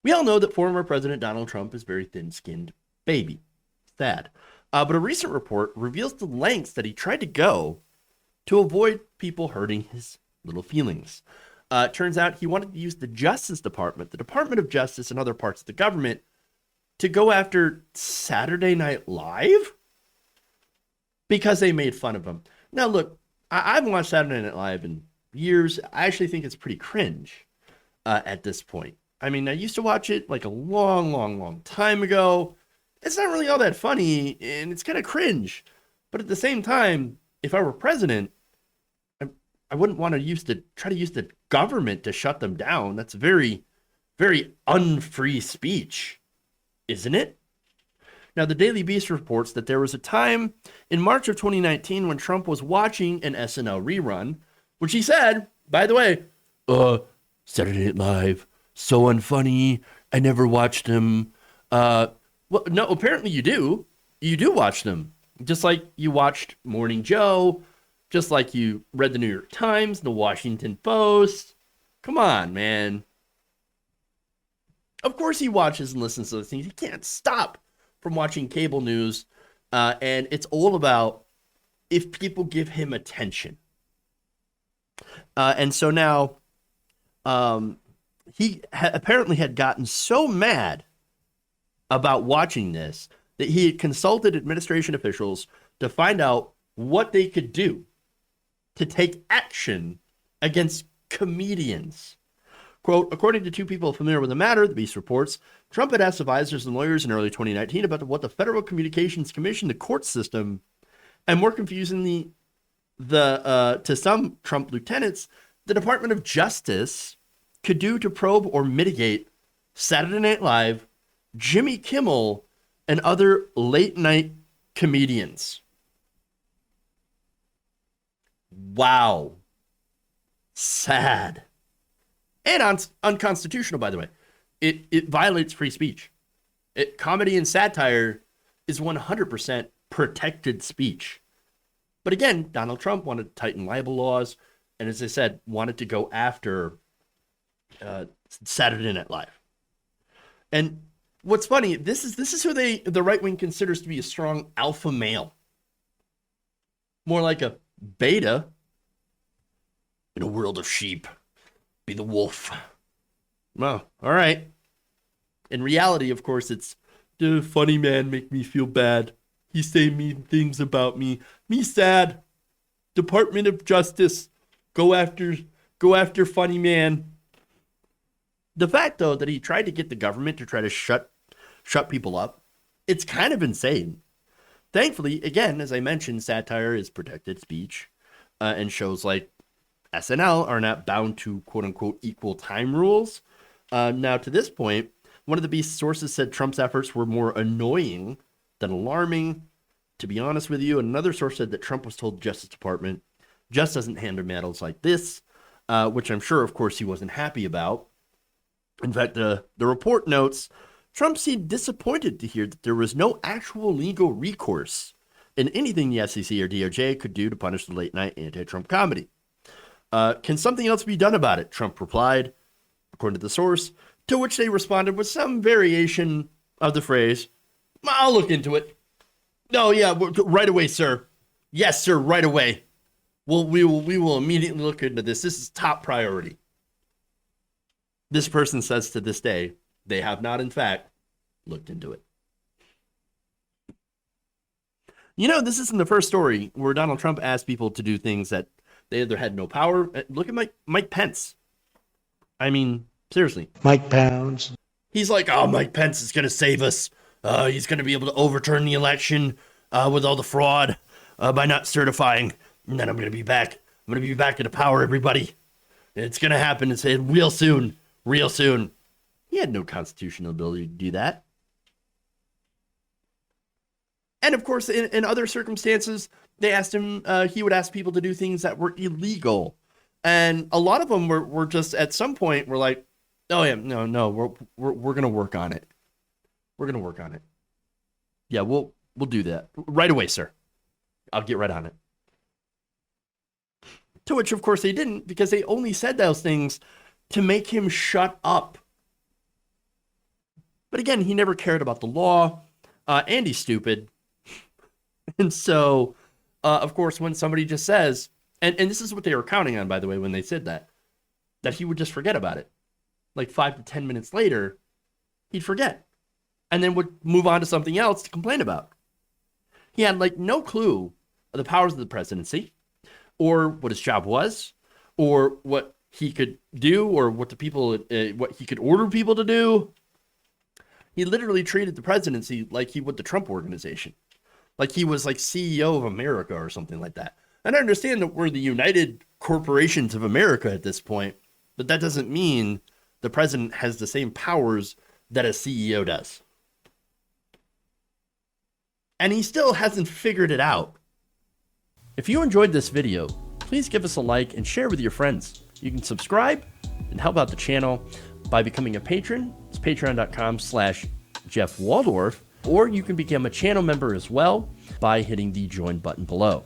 We all know that former President Donald Trump is very thin-skinned baby. Sad. But a recent report reveals the lengths that he tried to go to avoid people hurting his little feelings. It turns out he wanted to use the Justice Department, the Department of Justice, and other parts of the government to go after Saturday Night Live because they made fun of him. Now, look, I haven't watched Saturday Night Live in years. I actually think it's pretty cringe at this point. I mean, I used to watch it like a long, long, long time ago. It's not really all that funny, and it's kind of cringe. But at the same time, if I were president, I, I wouldn't want to try to use the government to shut them down. That's very, very unfree speech, isn't it? Now, the Daily Beast reports that there was a time in March of 2019 when Trump was watching an SNL rerun, which he said, by the way, Saturday Night Live, so unfunny. I never watched them. Well, no, apparently you do. You do watch them. Just like you watched Morning Joe, just like you read the New York Times, the Washington Post. Come on, man. Of course he watches and listens to those things. He can't stop from watching cable news. And it's all about if people give him attention. And so now apparently had gotten so mad about watching this that he had consulted administration officials to find out what they could do to take action against comedians. Quote, according to two people familiar with the matter, the Beast reports, Trump had asked advisors and lawyers in early 2019 about what the Federal Communications Commission, the court system, and more confusingly, to some Trump lieutenants, the Department of Justice could do to probe or mitigate Saturday Night Live, Jimmy Kimmel, and other late night comedians. Wow. Sad. And unconstitutional, by the way. It violates free speech. Comedy and satire is 100% protected speech. But again, Donald Trump wanted to tighten libel laws, and as I said, wanted to go after Saturday Night Live. And what's funny, this is who the right wing considers to be a strong alpha male, more like a beta in a world of sheep. Be the wolf. Well, all right. In reality, of course, it's the funny man make me feel bad. He say mean things about me. Me sad. Department of Justice, go after funny man. The fact though that he tried to get the government to try to shut people up, it's kind of insane. Thankfully, again, as I mentioned, satire is protected speech, and shows like SNL are not bound to quote unquote equal time rules. Now, to this point, one of the Beast's sources said Trump's efforts were more annoying than alarming. To be honest with you, another source said that Trump was told the Justice Department just doesn't handle matters like this, which I'm sure, of course, he wasn't happy about. In fact, the report notes Trump seemed disappointed to hear that there was no actual legal recourse in anything the SEC or DOJ could do to punish the late night anti-Trump comedy. Can something else be done about it? Trump replied, according to the source, to which they responded with some variation of the phrase, I'll look into it. No, yeah, right away, sir. Yes, sir, right away. We will immediately look into this. This is top priority. This person says to this day, they have not, in fact, looked into it. You know, this isn't the first story where Donald Trump asked people to do things that they either had no power. Look at Mike Pence. I mean, seriously. Mike Pounds. He's like, oh, Mike Pence is going to save us. He's going to be able to overturn the election with all the fraud by not certifying. And then I'm going to be back. I'm going to be back into power, everybody. It's going to happen. It's real soon. Real soon. He had no constitutional ability to do that. And of course, in other circumstances, they asked him, he would ask people to do things that were illegal. And a lot of them were just at some point, were like, oh yeah, no, we're going to work on it. We're going to work on it. Yeah, we'll do that right away, sir. I'll get right on it. To which, of course, they didn't, because they only said those things to make him shut up. But again, he never cared about the law, and he's stupid. And so, of course, when somebody just says, and this is what they were counting on, by the way, when they said that he would just forget about it. Like 5 to 10 minutes later, he'd forget and then would move on to something else to complain about. He had like no clue of the powers of the presidency or what his job was or what he could do or what what he could order people to do. He literally treated the presidency like he would the Trump organization, like he was like CEO of America or something like that. And I understand that we're the United Corporations of America at this point, but that doesn't mean the president has the same powers that a CEO does. And he still hasn't figured it out. If you enjoyed this video, please give us a like and share with your friends. You can subscribe and help out the channel by becoming a patron. It's patreon.com/Jeff Waldorf, or you can become a channel member as well by hitting the join button below.